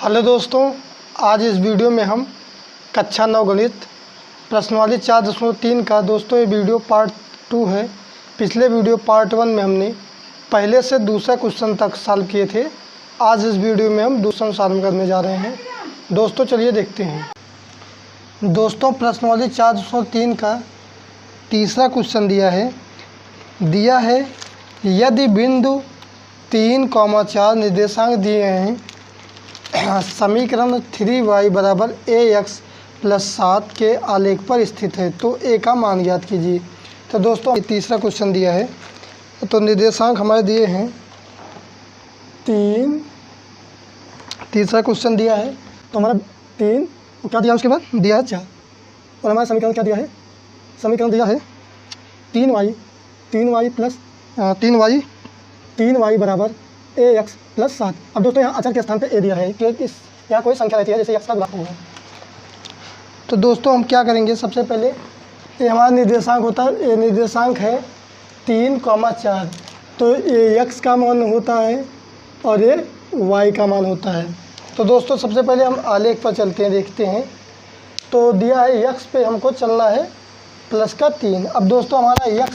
Hello दोस्तों, आज इस वीडियो में हम कक्षा 9 गणित प्रश्नावली 4.3 का दोस्तों ये वीडियो पार्ट 2 है। पिछले वीडियो पार्ट 1 में हमने पहले से दूसरा क्वेश्चन तक सॉल्व किए थे। आज इस वीडियो में हम दूसरा सॉल्व करने जा रहे हैं। दोस्तों चलिए देखते हैं। दोस्तों प्रश्नावली 4.3 का तीसरा क्वेश्चन दिया है यदि बिंदु 3,4 निर्देशांक दिए हैं, समीकरण 3y बराबर ax + 7 के आलेख पर स्थित है तो a का मान ज्ञात कीजिए। तो दोस्तों तीसरा क्वेश्चन दिया है, तो निर्देशांक हमारे दिए हैं 3। तीसरा क्वेश्चन दिया है तो हमारा 3 क्या दिया, उसके बाद दिया है 4 और हमारा समीकरण क्या दिया है, समीकरण दिया है 3y बराबर ax + 7। अब दोस्तों यहाँ अचर के स्थान पे a दिया है कि यहाँ कोई संख्या रहती है जैसे x का ग्राफ होगा। तो दोस्तों हम क्या करेंगे, सबसे पहले ये हमारा निर्देशांक होता है, ये निर्देशांक है 3,4, तो ये x का मान होता है और ये y का मान होता है। तो दोस्तों सबसे पहले हम आलेख पर चलते हैं, देखते हैं। तो दिया है x पे हमको चलना है +3। अब दोस्तों हमारा x,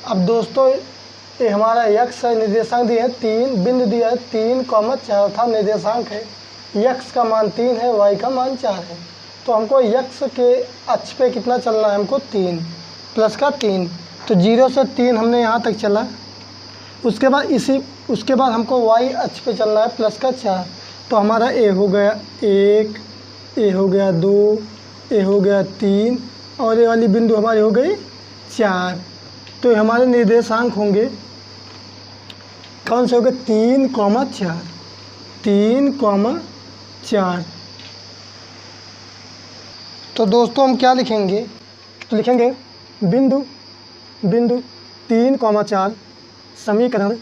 अब दोस्तों ये हमारा x है, निर्देशांक दिए हैं 3, बिंदु दिया है 3,4 था, निर्देशांक है, x का मान 3 है, y का मान 4 है। तो हमको x के अक्ष पे कितना चलना है, हमको 3 +3। तो 0 से 3 हमने यहाँ तक चला। उसके बाद हमको y अक्ष पे चलना है +4। तो हमारा a हो गया 1, a हो गया 2, a हो गया 3 और ये वाली बिंदु हमारी हो गई 4। तो हमारे निर्देशांक होंगे कौन से होंगे, 3,4। तो दोस्तों हम क्या लिखेंगे, तो लिखेंगे बिंदु 3,4 समीकरण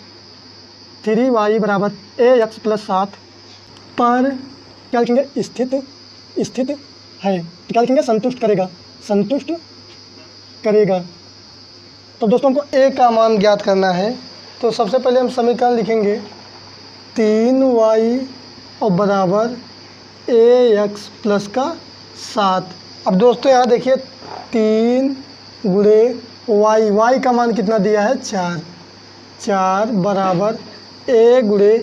3y बराबर ax + 7 पर क्या लिखेंगे, स्थित है। तो क्या लिखेंगे, संतुष्ट करेगा। तो दोस्तों हमको a का मान ज्ञात करना है। तो सबसे पहले हम समीकरण लिखेंगे 3y और बराबर ax + 7। अब दोस्तों यहाँ देखिए 3 × y का मान कितना दिया है, 4 बराबर a ×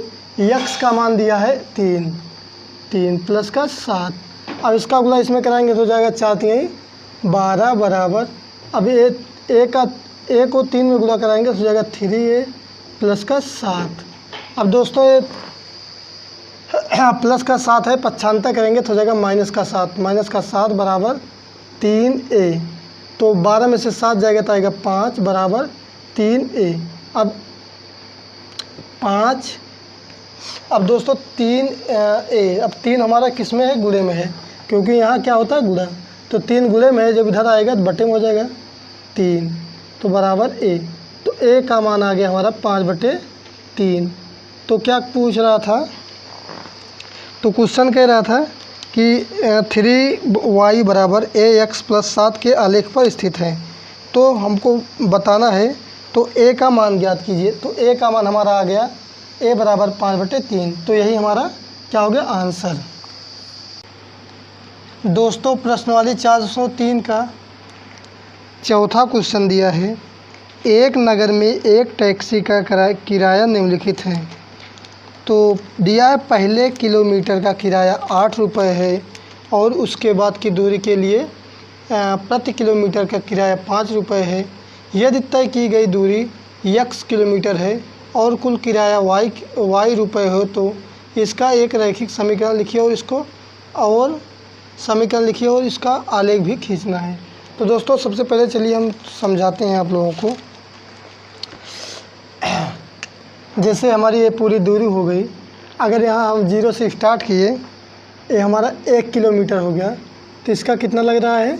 x का मान दिया है 3 + 7। अब इसका गुणा इसमें कराएंगे तो हो जाएगा 4 × 12 बराबर, अब a को 3 में गुणा कराएंगे तो हो जाएगा 3a + 7। अब दोस्तों ये +7 है, पक्षांतर करेंगे तो हो जाएगा -7 बराबर 3a। तो 12 में से 7 जाएगा तो आएगा 5 बराबर 3a। अब 5, अब दोस्तों 3a, अब 3 हमारा किस में है, गुणे में है, क्योंकि यहाँ क्या होता है गुणा। तो 3 गुणे में है, जब इधर आएगा तो बटे में हो जाएगा 3, तो बराबर a। तो a का मान आ गया हमारा 5/3। तो क्या पूछ रहा था, तो क्वेश्चन कह रहा था कि 3y बराबर ax + 7 के आलेख पर स्थित है, तो हमको बताना है। तो a का मान ज्ञात कीजिए। तो a का मान हमारा आ गया a बराबर 5/3। तो यही हमारा क्या हो गया, आंसर। दोस्तों प्रश्नावली 403 का चौथा क्वेश्चन दिया है, एक नगर में एक टैक्सी का किराया निम्नलिखित है। तो दिया है पहले किलोमीटर का किराया 8 रुपये है और उसके बाद की दूरी के लिए प्रति किलोमीटर का किराया 5 रुपये है। यदि तय की गई दूरी x किलोमीटर है और कुल किराया y रुपये हो तो इसका एक रैखिक समीकरण लिखिए और इसका आलेख भी खींचना है। तो दोस्तों सबसे पहले चलिए हम समझाते हैं आप लोगों को। जैसे हमारी ये पूरी दूरी हो गई, अगर यहाँ हम 0 से स्टार्ट किए, ये हमारा 1 किलोमीटर हो गया, तो इसका कितना लग रहा है,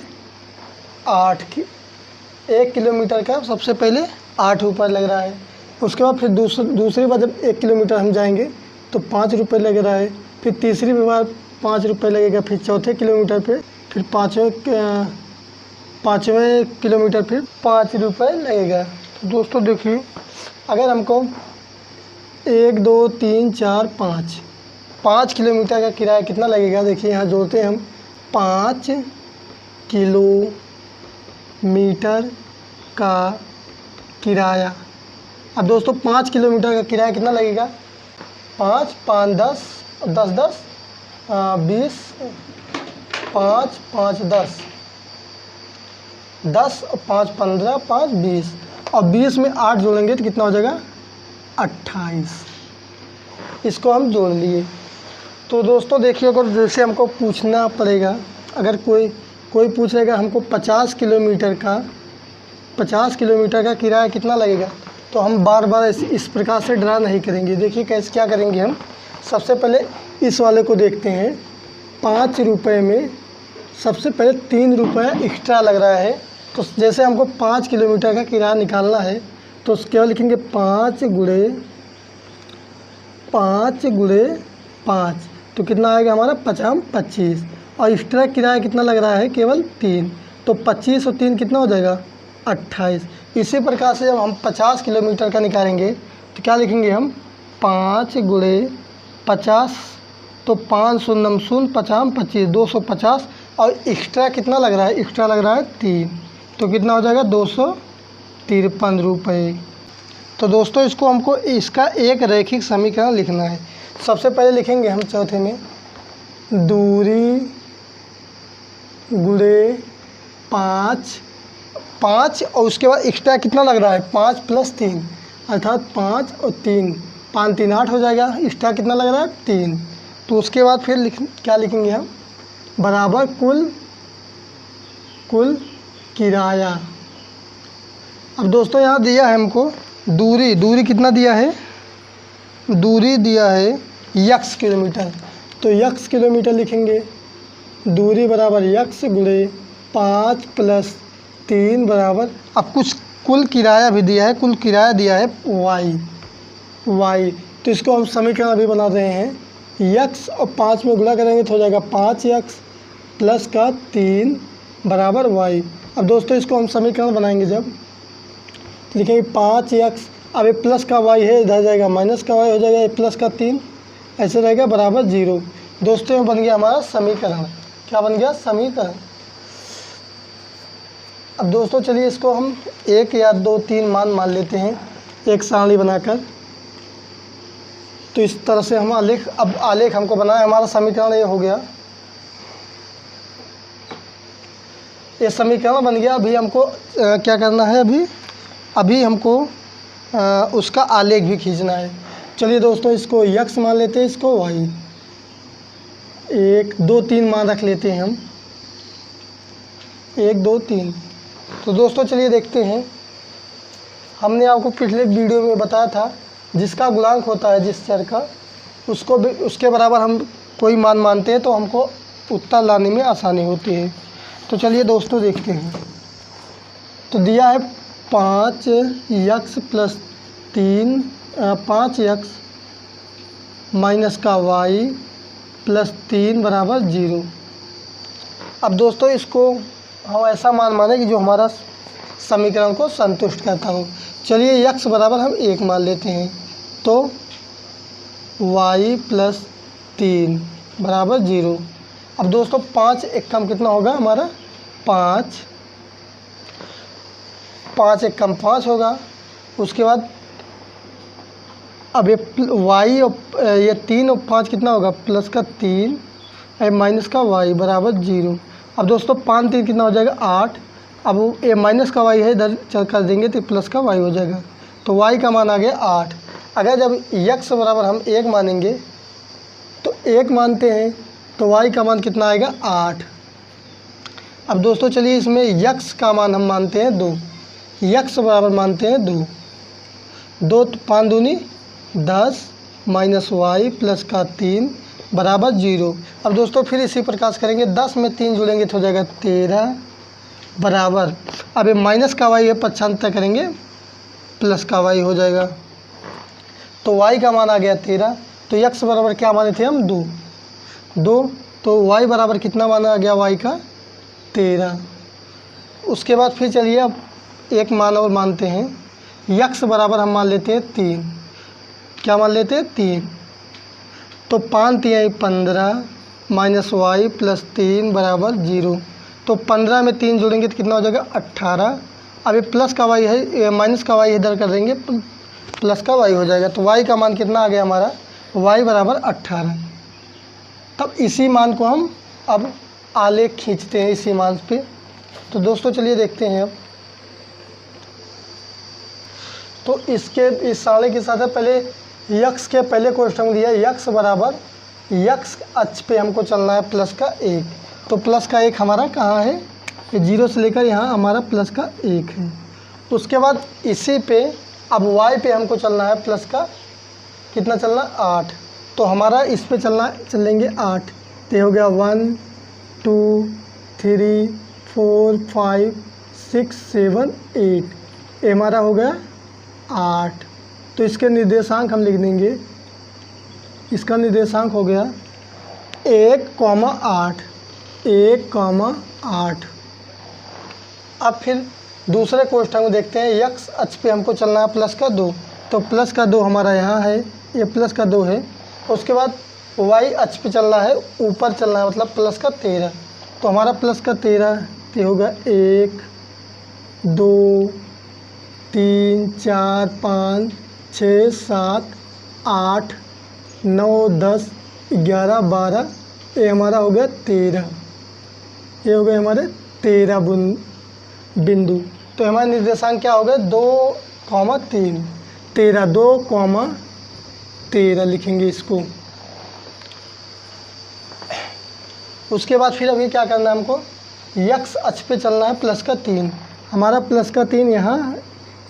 1 किलोमीटर का सबसे पहले 8 रुपये लग रहा है। उसके बाद फिर दूसरी बार जब 1 किलोमीटर हम जाएंगे तो 5 रुपये लग रहा है, फिर तीसरी बार 5 रुपये लगेगा, फिर चौथे किलोमीटर पे फिर पाँचवें किलोमीटर फिर 5 रुपये लगेगा। तो दोस्तों देखिए अगर हमको 1 2 3 4 5 किलोमीटर का किराया कितना लगेगा, देखिए यहाँ जोड़ते हैं हम 5 किलोमीटर का किराया। अब दोस्तों 5 किलोमीटर का किराया कितना लगेगा, 5 5 10 10 10 20 5 5 10 10 और 5 15 5 20 और 20 में 8 जोड़ेंगे तो कितना हो जाएगा 28। इसको हम जोड़ लिए। तो दोस्तों देखिए, अगर जैसे हमको पूछना पड़ेगा, अगर कोई पूछेगा हमको 50 किलोमीटर का किराया कितना लगेगा, तो हम बार बार इस प्रकार से ड्रा नहीं करेंगे। देखिए कैसे क्या करेंगे हम, सबसे पहले इस वाले को देखते हैं। 5 रुपये में सबसे पहले 3 रुपये एक्स्ट्रा लग रहा है, तो जैसे हमको 5 किलोमीटर का किराया निकालना है तो केवल लिखेंगे 5 गुणे 5, तो कितना आएगा हमारा 5 25, और एक्स्ट्रा किराया कितना लग रहा है केवल 3, तो 25 और 3 कितना हो जाएगा 28। इसी प्रकार से जब हम 50 किलोमीटर का निकालेंगे तो क्या लिखेंगे हम 5 गुणे 50, तो 5 शून्य 0 50 25 250, और एक्स्ट्रा कितना लग रहा है, एक्स्ट्रा लग रहा है 3, तो कितना हो जाएगा 253 रुपये। तो दोस्तों इसको हमको इसका एक रैखिक समीकरण लिखना है। सबसे पहले लिखेंगे हम चौथे में दूरी गुणे 5 और उसके बाद एक्स्ट्रा कितना लग रहा है 5 + 3, अर्थात 5 और 3 5 3 8 हो जाएगा। एक्स्ट्रा कितना लग रहा है 3, तो उसके बाद फिर क्या लिखेंगे हम बराबर कुल किराया। अब दोस्तों यहाँ दिया है हमको दूरी कितना दिया है, दूरी दिया है x किलोमीटर, तो x किलोमीटर लिखेंगे दूरी बराबर x गुणे 5 + 3 बराबर, अब कुछ कुल किराया भी दिया है, कुल किराया दिया है y, तो इसको हम समीकरण अभी बना रहे हैं। x और 5 में गुणा करेंगे तो हो जाएगा 5x + का 3 बराबर y। अब दोस्तों इसको हम समीकरण बनाएंगे जब, लिखेंगे 5x, अब ये प्लस का y है इधर जाएगा माइनस का y हो जाएगा, ये प्लस का 3 ऐसे रहेगा बराबर 0। दोस्तों ये बन गया हमारा समीकरण। क्या बन गया समीकरण। अब दोस्तों चलिए इसको हम 1 या 2 3 मान लेते हैं एक सारणी बनाकर। तो इस तरह से हम आलेख हमको बनाया, हमारा समीकरण ये हो गया, ये समीकरण बन गया। अभी हमको क्या करना है, अभी हमको उसका आलेख भी खींचना है। चलिए दोस्तों इसको x मान लेते हैं, इसको y, 1 2 3 मान रख लेते हैं हम, 1 2 3। तो दोस्तों चलिए देखते हैं, हमने आपको पिछले वीडियो में बताया था जिसका गुणांक होता है जिस चर का, उसको भी उसके बराबर हम कोई मान मानते हैं तो हमको उत्तर लाने में आसानी होती है। तो चलिए दोस्तों देखते हैं। तो दिया है 5x + 3 5x माइनस का y + 3 बराबर 0। अब दोस्तों इसको हम ऐसा मान माने कि जो हमारा समीकरण को संतुष्ट करता हो। चलिए x बराबर हम 1 मान लेते हैं, तो y + 3 बराबर 0। अब दोस्तों 5 एक कम कितना होगा हमारा 5 एक कम 5 होगा। उसके बाद अब ये y और ये 3 और 5 कितना होगा प्लस का 3 माइनस का y बराबर 0। अब दोस्तों 5 3 कितना हो जाएगा 8। अब ये माइनस का y है इधर चल कर देंगे तो प्लस का y हो जाएगा, तो y का मान आ गया 8। अगर जब x बराबर हम 1 मानेंगे तो 1 मानते हैं तो y का मान कितना आएगा 8। अब दोस्तों चलिए इसमें x का मान हम मानते हैं 2, x बराबर मानते हैं 2 2 5 दूनी 10 माइनस y प्लस का 3 बराबर 0। अब दोस्तों फिर इसी प्रकार से करेंगे, 10 में 3 जुड़ेंगे तो हो जाएगा 13 बराबर, अब ये माइनस का y है पक्षांतर करेंगे प्लस का y हो जाएगा, तो y का मान आ गया 13। तो x बराबर क्या माने थे हम 2, तो y बराबर कितना माना आ गया y का 13। उसके बाद फिर चलिए अब एक मान और मानते हैं, यक्स बराबर हम मान लेते हैं 3। क्या मान लेते हैं? 3। तो 5 3 15 माइनस वाई प्लस 3 बराबर 0। तो 15 में 3 जोड़ेंगे तो कितना हो जाएगा? 18। अब ये प्लस का वाई है, माइनस का वाई इधर कर देंगे, प्लस का वाई हो जाएगा। तो वाई का मान कितना आ गया हमारा? वाई बराबर 18। तब इसी मान को हम अब आलेख खींचते हैं इसी मान पे। तो दोस्तों चलिए देखते हैं अब। तो इसके इस साले के साथ पहले यक्स के पहले क्वेश्चन दिया, यक्स बराबर यक्स अक्ष पे हमको चलना है प्लस का 1। तो प्लस का 1 हमारा कहाँ है? 0 से लेकर यहाँ हमारा प्लस का 1 है। उसके बाद इसी पे अब वाई पे हमको चलना है प्लस का कितना चलना? 8। तो हमारा इस पे चलेंगे 8। तो हो गया 1 2 3 4 5 6 7 8। ये हमारा हो गया 8। तो इसके निर्देशांक हम लिख देंगे। इसका निर्देशांक हो गया 1,8 1,8। अब फिर दूसरे क्वेश्चन में देखते हैं। यक्स अक्ष पे हमको चलना है प्लस का 2। तो प्लस का 2 हमारा यहाँ है, ये प्लस का 2 है। उसके बाद वाई अक्ष पे चलना है, ऊपर चलना है, मतलब प्लस का 13। तो हमारा प्लस का 13 ये होगा 1 2 3 4 5 6 7 8 9 10 11 12। ये हमारा हो गया 13। ये हो गए हमारे 13 बिंदु। तो हमारे निर्देशांक क्या हो गए? 2,3 13 2,13 लिखेंगे इसको। उसके बाद फिर अभी क्या करना है हमको? यक्स अक्ष पे चलना है प्लस का 3। हमारा प्लस का 3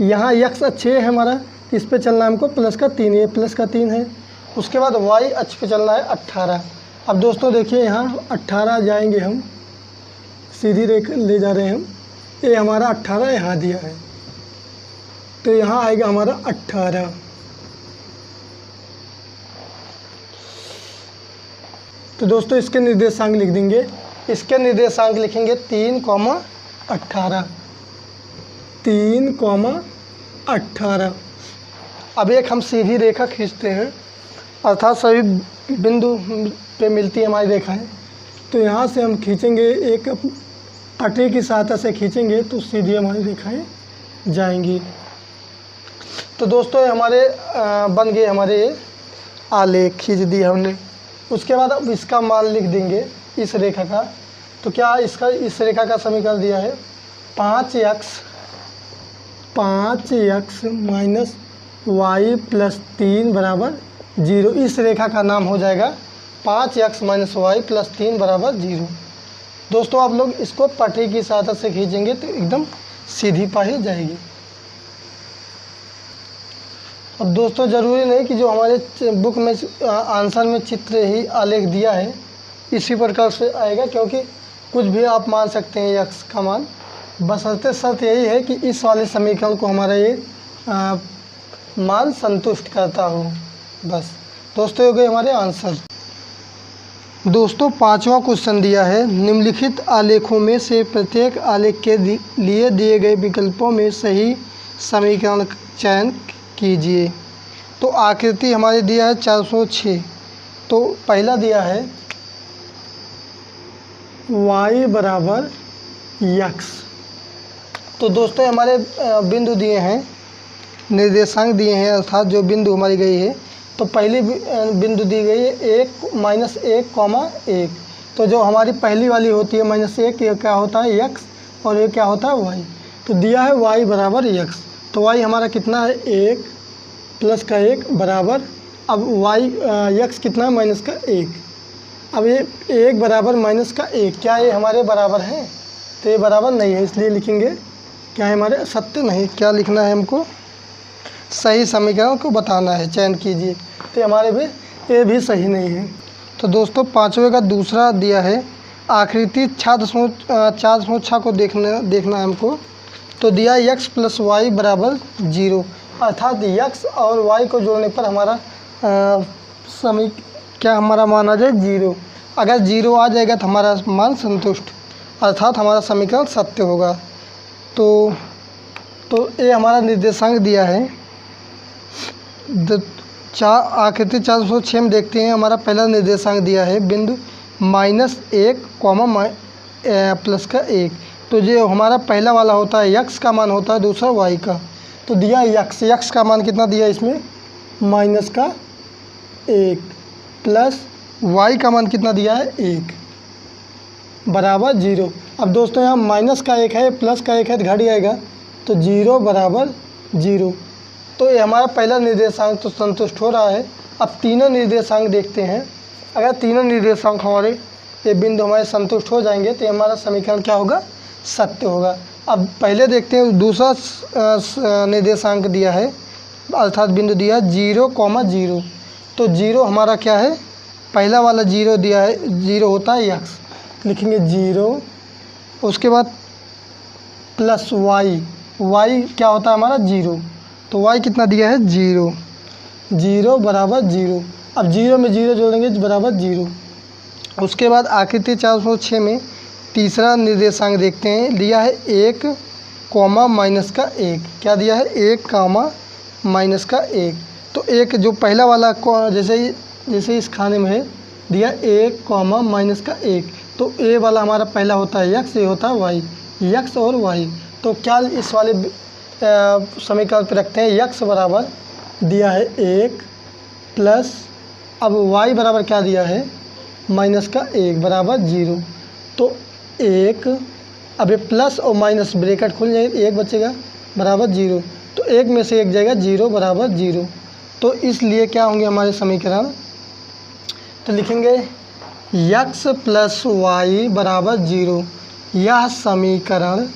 यहाँ यक्स अक्ष है हमारा, इस पे चलना है हमको प्लस का 3। ये प्लस का 3 है। उसके बाद वाई अक्ष पे चलना है 18। अब दोस्तों देखिए यहाँ 18 जाएंगे हम, सीधी रेखा ले जा रहे हैं हम। ये हमारा 18 यहाँ दिया है, तो यहाँ आएगा हमारा 18। तो दोस्तों इसके निर्देशांक लिख देंगे। इसके निर्देशांक लिखेंगे 3,18 3,18। अब एक हम सीधी रेखा खींचते हैं, अर्थात सभी बिंदु पे मिलती है हमारी रेखाएं। तो यहाँ से हम खींचेंगे, एक पटरी की सहायता से खींचेंगे तो सीधी हमारी रेखाएं जाएंगी। तो दोस्तों ये हमारे बन गए हमारे आलेख, खींच दिया हमने। उसके बाद अब इसका मान लिख देंगे इस रेखा का। तो क्या इसका इस रेखा का समीकरण दिया है 5x माइनस वाई प्लस 3 बराबर 0। इस रेखा का नाम हो जाएगा 5x माइनस वाई प्लस 3 बराबर 0। दोस्तों आप लोग इसको पटरी की सहायता से खींचेंगे तो एकदम सीधी पाही जाएगी। अब दोस्तों ज़रूरी नहीं कि जो हमारे बुक में आंसर में चित्र ही आलेख दिया है इसी प्रकार से आएगा, क्योंकि कुछ भी आप मान सकते हैं यक्स का मान। बशर्ते शर्त यही है कि इस वाले समीकरण को हमारा ये मान संतुष्ट करता हो, बस। दोस्तों हो गए हमारे आंसर। दोस्तों पांचवा क्वेश्चन दिया है, निम्नलिखित आलेखों में से प्रत्येक आलेख के लिए दिए गए विकल्पों में सही समीकरण चयन कीजिए। तो आकृति हमारे दिया है 406। तो पहला दिया है y बराबर यक्स। तो दोस्तों हमारे बिंदु दिए हैं, निर्देशांक दिए हैं, अर्थात जो बिंदु हमारी गई है। तो पहली बिंदु दी गई है 1 माइनस 1,1। तो जो हमारी पहली वाली होती है -1, ये क्या होता है? यक्स, और ये क्या होता है? वाई। तो दिया है y बराबर यक्स। तो y हमारा कितना है? 1 प्लस का 1 बराबर, अब y यक्स कितना है? माइनस का 1। अब ये 1 बराबर माइनस का 1, क्या ये हमारे बराबर है? तो ये बराबर नहीं है, इसलिए लिखेंगे क्या है हमारे? सत्य नहीं। क्या लिखना है हमको? सही समीकरण को बताना है, चयन कीजिए। तो हमारे भी ये भी सही नहीं है। तो दोस्तों पाँचवें का दूसरा दिया है, आकृति 4.6 को देखना है हमको। तो दिया यक्स प्लस वाई बराबर 0, अर्थात यक्स और वाई को जोड़ने पर हमारा क्या हमारा मान आ जाए? 0। अगर 0 आ जाएगा तो हमारा मान संतुष्ट, अर्थात हमारा समीकरण सत्य होगा। तो तो ए हमारा निर्देशांक दिया है। आकृति 406 में देखते हैं, हमारा पहला निर्देशांक दिया है बिंदु -1 कॉमा प्लस का 1। तो जो हमारा पहला वाला होता है यक्स का मान होता है, दूसरा वाई का। तो दिया यक्स का मान कितना दिया इसमें -1 प्लस वाई का मान कितना दिया है 1 बराबर 0। अब दोस्तों यहाँ माइनस का 1 है, प्लस का 1 है तो घट जाएगा, तो 0 बराबर 0। तो ये हमारा पहला निर्देशांक तो संतुष्ट हो रहा है। अब तीनों निर्देशांक देखते हैं। अगर तीनों निर्देशांक हमारे ये बिंदु हमारे संतुष्ट हो जाएंगे तो हमारा समीकरण क्या होगा, सत्य होगा। अब पहले देखते हैं दूसरा निर्देशांक दिया है, अर्थात बिंदु दिया है 0,0। तो 0 हमारा क्या है, पहला वाला 0 दिया है, 0 होता है यक्स, लिखेंगे 0। उसके बाद प्लस वाई क्या होता है हमारा 0, तो वाई कितना दिया है 0 बराबर 0। अब 0 में 0 जोड़ेंगे बराबर 0। उसके बाद आकृति 406 में तीसरा निर्देशांक देखते हैं, दिया है 1 कॉमा माइनस का 1। क्या दिया है 1 कॉमा माइनस का 1। तो एक जो पहला वाला जैसे इस खाने में है दिया 1 कॉमा माइनस का 1, तो ए वाला हमारा पहला होता है यक्स, ये होता है वाई, यक्स और वाई। तो क्या इस वाले समीकरण पे रखते हैं, यक्स बराबर दिया है 1 प्लस, अब वाई बराबर क्या दिया है माइनस का 1 बराबर 0। तो 1, अब ये प्लस और माइनस ब्रैकेट खुल जाएगा, 1 बचेगा बराबर 0। तो 1 में से 1 जाएगा, 0 बराबर 0। तो इसलिए क्या होंगे हमारे समीकरण, तो लिखेंगे यक्स प्लस वाई बराबर 0। यह समीकरण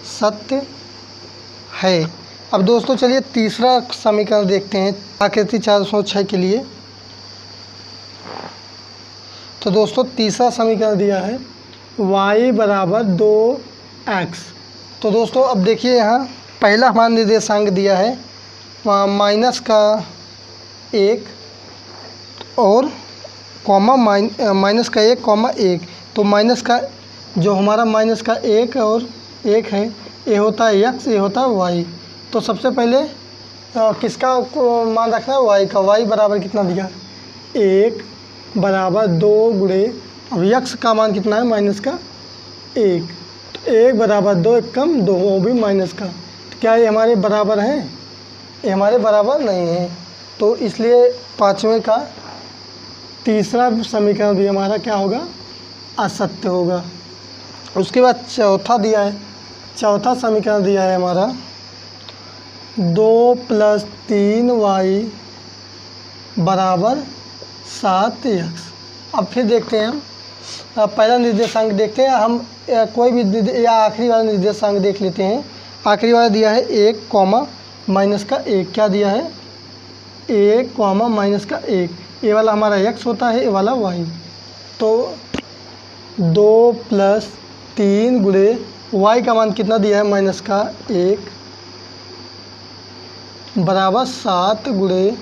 सत्य है। अब दोस्तों चलिए तीसरा समीकरण देखते हैं आकृति 406 के लिए। तो दोस्तों तीसरा समीकरण दिया है y बराबर 2x। तो दोस्तों अब देखिए यहाँ पहला हमारा निर्देशांक दिया है माइनस का 1 और कॉमा माइनस का 1 कॉमा 1। तो माइनस का जो हमारा माइनस का 1 और 1 है, ये होता है यक्स, ये होता है वाई। तो सबसे पहले किसका मान रखना है, वाई का। वाई बराबर कितना दिया 1 बराबर 2 गुणे, अब यक्स का मान कितना है माइनस का 1, तो 1 बराबर 2 1 कम 2, वो भी माइनस का। तो क्या ये हमारे बराबर हैं, ये हमारे बराबर नहीं है। तो इसलिए पाँचवें का तीसरा समीकरण भी हमारा क्या होगा, असत्य होगा। उसके बाद चौथा दिया है, चौथा समीकरण दिया है हमारा 2 + 3y बराबर 7x। अब फिर देखते हैं हम पहला निर्देशांक देखते हैं हम, कोई भी या आखिरी वाला निर्देशांक देख लेते हैं। आखिरी वाला दिया है 1 कॉमा माइनस का 1। क्या दिया है 1 कॉमा माइनस का 1, ये वाला हमारा x होता है, ये वाला y। तो 2 + 3 गुणे y का मान कितना दिया है माइनस का 1 बराबर 7 गुणे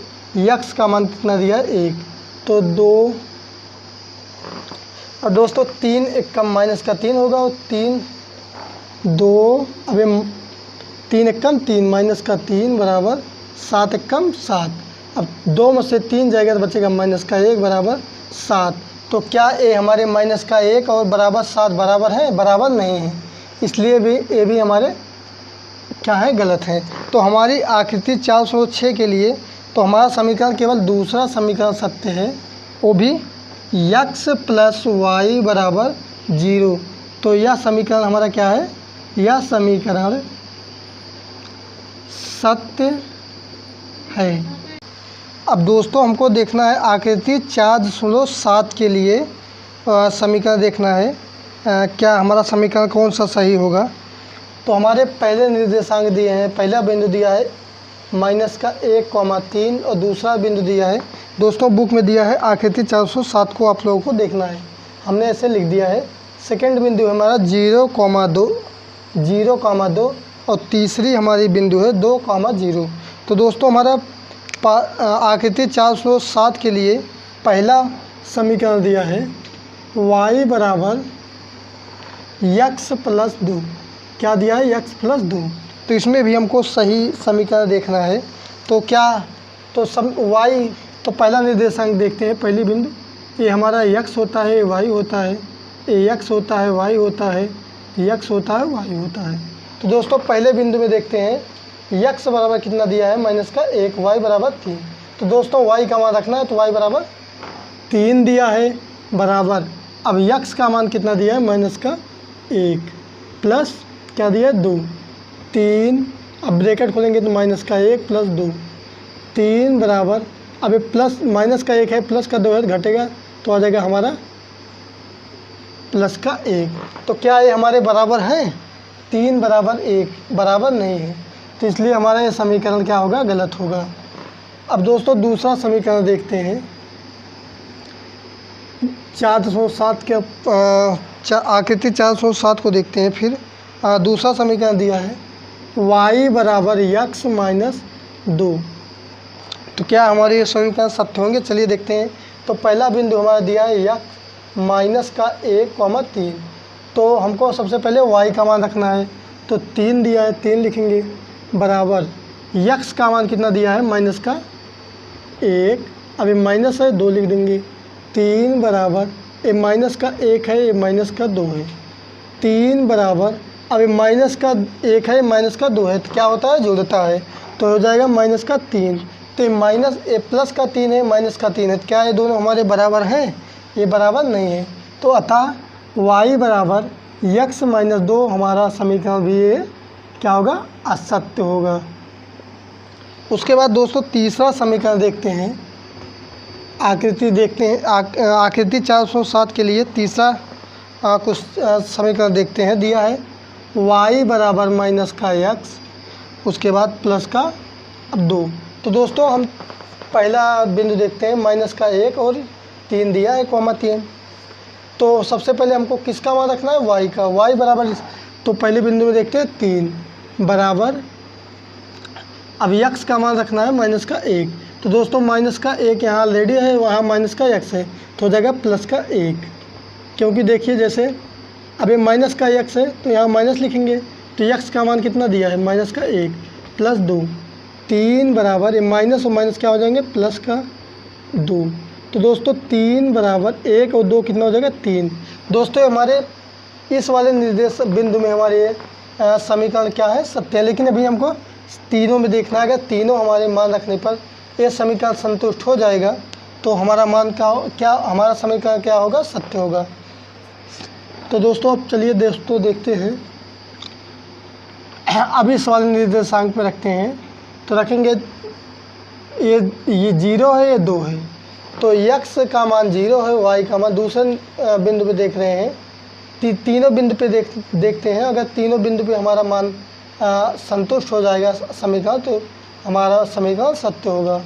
x का मान कितना दिया है 1। तो 2, और दोस्तों 3 1 कम माइनस का 3 होगा, और 3 2, अब 3 1 कम 3 माइनस का 3 बराबर 7 1 कम 7। अब 2 में से 3 जाएगा तो बचेगा माइनस का 1 बराबर 7। तो क्या ये हमारे माइनस का 1 और बराबर 7 बराबर है, बराबर नहीं है, इसलिए भी ये भी हमारे क्या है, गलत है। तो हमारी आकृति 406 के लिए तो हमारा समीकरण केवल दूसरा समीकरण सत्य है, वो भी यक्स प्लस वाई बराबर 0। तो यह समीकरण हमारा क्या है, यह समीकरण सत्य है। अब दोस्तों हमको देखना है आकृति 4.7 के लिए समीकरण देखना है, क्या हमारा समीकरण कौन सा सही होगा। तो हमारे पहले निर्देशांक दिए हैं, पहला बिंदु दिया है माइनस का 1,3 और दूसरा बिंदु दिया है, दोस्तों बुक में दिया है आकृति 407 को आप लोगों को देखना है, हमने ऐसे लिख दिया है। सेकंड बिंदु हमारा 0,2 और तीसरी हमारी बिंदु है 2,0। तो दोस्तों हमारा आकृति 407 के लिए पहला समीकरण दिया है y बराबर x प्लस 2, क्या दिया है x प्लस 2। तो इसमें भी हमको सही समीकरण देखना है। तो क्या तो y, तो पहला निर्देशांक देखते हैं, पहली बिंदु, ये हमारा x होता है, y होता है, ये x होता है, y होता है, x होता है, y होता है। तो दोस्तों पहले बिंदु में देखते हैं, x बराबर कितना दिया है -1, y बराबर 3। तो दोस्तों y का मान रखना है, तो y बराबर 3 दिया है, बराबर अब x का मान कितना दिया है -1 प्लस क्या दिया है 2, 3, अब ब्रैकेट खोलेंगे तो -1 प्लस 2, 3 बराबर, अब ये प्लस -1 है, प्लस का 2 है, घटेगा तो आ जाएगा हमारा +1। तो क्या ये हमारे बराबर है? 3 बराबर 1 बराबर नहीं है, तो इसलिए हमारा ये समीकरण क्या होगा? गलत होगा। अब दोस्तों दूसरा समीकरण देखते हैं, 407 के आकृति 407 को देखते हैं। फिर दूसरा समीकरण दिया है y बराबर x माइनस 2। तो क्या हमारे ये समीकरण सत्य होंगे? चलिए देखते हैं। तो पहला बिंदु हमारा दिया है x माइनस का 1,3। तो हमको सबसे पहले y का मान रखना है, तो 3 दिया है, 3 लिखेंगे, बराबर x का मान कितना दिया है -1, अभी माइनस है 2 लिख देंगे, 3 बराबर ये -1 है, ये -2 है, 3 बराबर अब ये -1 है, -2 है, तो क्या होता है? जुड़ता है, तो हो जाएगा -3। तो ये +3 है, -3 है, तो क्या ये दोनों हमारे बराबर हैं? ये बराबर नहीं है। तो अतः y बराबर x माइनस 2 हमारा समीकरण भी ये क्या होगा? असत्य होगा। उसके बाद दोस्तों तीसरा समीकरण देखते हैं, आकृति देखते हैं, आकृति 407 के लिए तीसरा कुछ समीकरण देखते हैं। दिया है y बराबर -x, उसके बाद प्लस का 2। तो दोस्तों हम पहला बिंदु देखते हैं, -1 और 3 दिया है, -3। तो सबसे पहले हमको किसका मान रखना है? y का। y बराबर, तो पहले बिंदु में देखते हैं 3 बराबर, अब x का मान रखना है -1। तो दोस्तों -1 यहाँ ऑलरेडी है, वहाँ -x है, तो हो जाएगा +1। क्योंकि देखिए जैसे अब ये -x है, तो यहाँ माइनस लिखेंगे, तो x का मान कितना दिया है? -1 प्लस 2, 3 बराबर, ये माइनस और माइनस क्या हो जाएंगे? +2। तो दोस्तों 3 बराबर 1 और 2 कितना हो जाएगा? 3। दोस्तों हमारे इस वाले निर्देश बिंदु में हमारे समीकरण क्या है? सत्य है। लेकिन अभी हमको तीनों में देखना है। अगर तीनों हमारे मान रखने पर ये समीकरण संतुष्ट हो जाएगा, तो हमारा मान क्या हमारा समीकरण क्या होगा? सत्य होगा। तो दोस्तों अब चलिए दोस्तों देखते हैं, अब इस वाले निर्देशांक पे रखते हैं। तो रखेंगे ये 0 है, ये 2 है, तो x का मान 0 है, y का मान, दूसरे बिंदु पे देख रहे हैं, तीनों बिंदु पे देखते हैं। अगर तीनों बिंदु पे हमारा मान संतुष्ट हो जाएगा समीकरण, तो हमारा समीकरण सत्य होगा।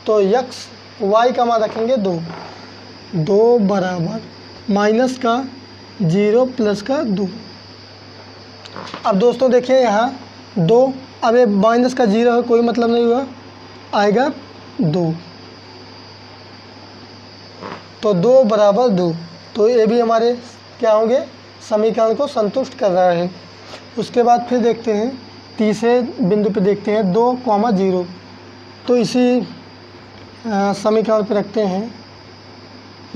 तो y का मान रखेंगे 2 बराबर माइनस का 0 प्लस का 2। अब दोस्तों देखिए यहाँ 2, अब ये माइनस का 0 है, कोई मतलब नहीं हुआ, आएगा 2, तो 2 बराबर 2। तो ये भी हमारे क्या होंगे? समीकरण को संतुष्ट कर रहा है। उसके बाद फिर देखते हैं, तीसरे बिंदु पे देखते हैं 2, 0। तो इसी समीकरण पे रखते हैं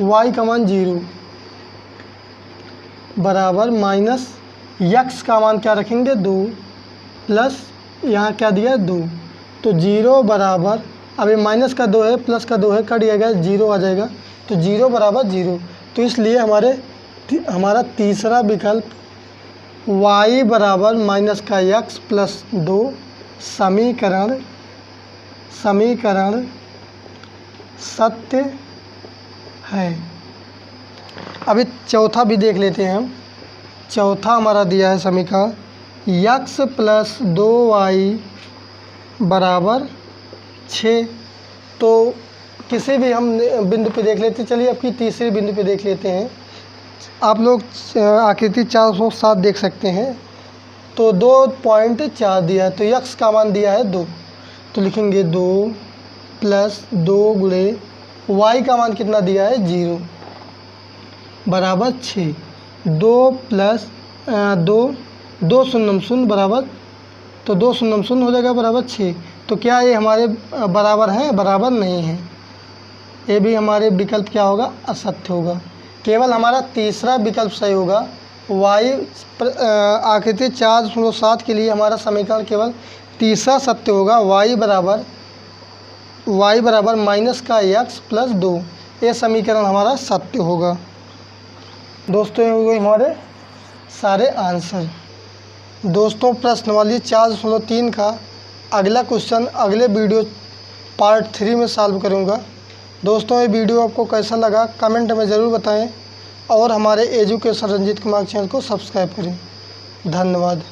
y का मान 0 बराबर माइनस x का मान क्या रखेंगे? 2 प्लस यहाँ क्या दिया है? 2। तो 0 बराबर, अब ये माइनस का 2 है, प्लस का 2 है, कट जाएगा, 0 आ जाएगा, तो 0 बराबर 0। तो इसलिए हमारा तीसरा विकल्प y बराबर -x प्लस 2 समीकरण सत्य है। अभी चौथा भी देख लेते हैं हम। चौथा हमारा दिया है समीकरण x प्लस 2y बराबर 6। तो किसी भी हम बिंदु पे देख लेते हैं। चलिए अब की तीसरे बिंदु पे देख लेते हैं। आप लोग आकृति 407 देख सकते हैं। तो 2.4 दिया है, तो x का मान दिया है 2, तो लिखेंगे 2 प्लस 2 गुणे y का मान कितना दिया है? 0। बराबर 6। 2 प्लस 2 शून्य शून्य बराबर, तो 2 शून्य शून्य हो जाएगा बराबर 6। तो क्या ये हमारे बराबर हैं? बराबर नहीं है। ये भी हमारे विकल्प क्या होगा? असत्य होगा। केवल हमारा तीसरा विकल्प सही होगा। वाई आकृति 4.7 के लिए हमारा समीकरण केवल तीसरा सत्य होगा। y बराबर माइनस का x प्लस 2, ये समीकरण हमारा सत्य होगा। दोस्तों ये हो गए हमारे सारे आंसर। दोस्तों प्रश्नावली 4.3 का अगला क्वेश्चन अगले वीडियो पार्ट 3 में सॉल्व करूँगा। दोस्तों ये वीडियो आपको कैसा लगा कमेंट में ज़रूर बताएं और हमारे एजुकेशन रंजीत कुमार चैनल को सब्सक्राइब करें। धन्यवाद।